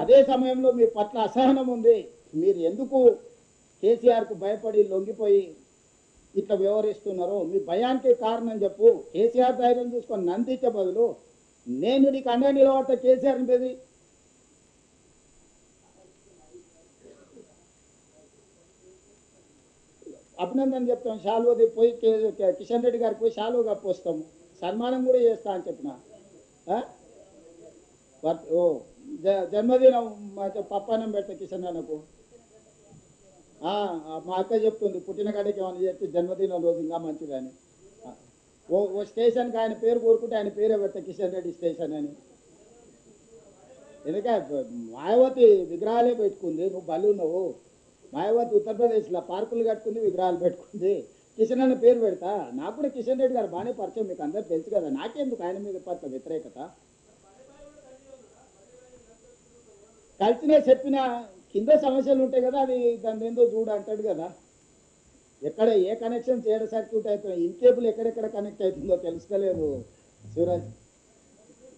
అదే సమయంలో మీ పట్ల అసహనం ఉంది. మీరు ఎందుకు కేసీఆర్కు భయపడి లొంగిపోయి ఇట్లా వ్యవహరిస్తున్నారో మీ భయానికి కారణం చెప్పు. కేసీఆర్ ధైర్యం చూసుకొని నందించే బదులు నేను నీకు అండగా నిలబడతా కేసీఆర్ మీద అభినందన చెప్తాం. షాలువది పోయి కిషన్ రెడ్డి గారికి పోయి షాలువ కప్పొస్తాము, సన్మానం కూడా చేస్తా అని చెప్పిన. ఓ జన్మదినం పప్పానం పెడతా కిషన్ అన్నకు. మా అక్క చెప్తుంది పుట్టిన కాడికి ఏమైనా చెప్తే జన్మదినం రోజు ఇంకా మంచిదని. ఓ స్టేషన్కి ఆయన పేరు కోరుకుంటే ఆయన పేరే పెడతా కిషన్ రెడ్డి స్టేషన్ అని. ఎందుకంటే మాయావతి విగ్రహాలే పెట్టుకుంది, నువ్వు బలున్నావు. మాయావతి ఉత్తరప్రదేశ్లో పార్కులు కట్టుకుంది, విగ్రహాలు పెట్టుకుంది. కిషన్ అన్న పేరు పెడతా. నాకు కూడా కిషన్ రెడ్డి గారు బాగానే పరిచయం, మీకు అందరు తెలుసు కదా. నాకెందుకు ఆయన మీద పట్ల వ్యతిరేకత? కలిసినే చెప్పిన కింద సమస్యలు ఉంటాయి కదా, అది దాని ఏందో చూడు అంటాడు కదా. ఎక్కడ ఏ కనెక్షన్ చేయడం సర్క్యూట్ అవుతుంది, ఇన్ కేబుల్ ఎక్కడెక్కడ కనెక్ట్ అవుతుందో తెలుసుకోలేదు శివరాజ్.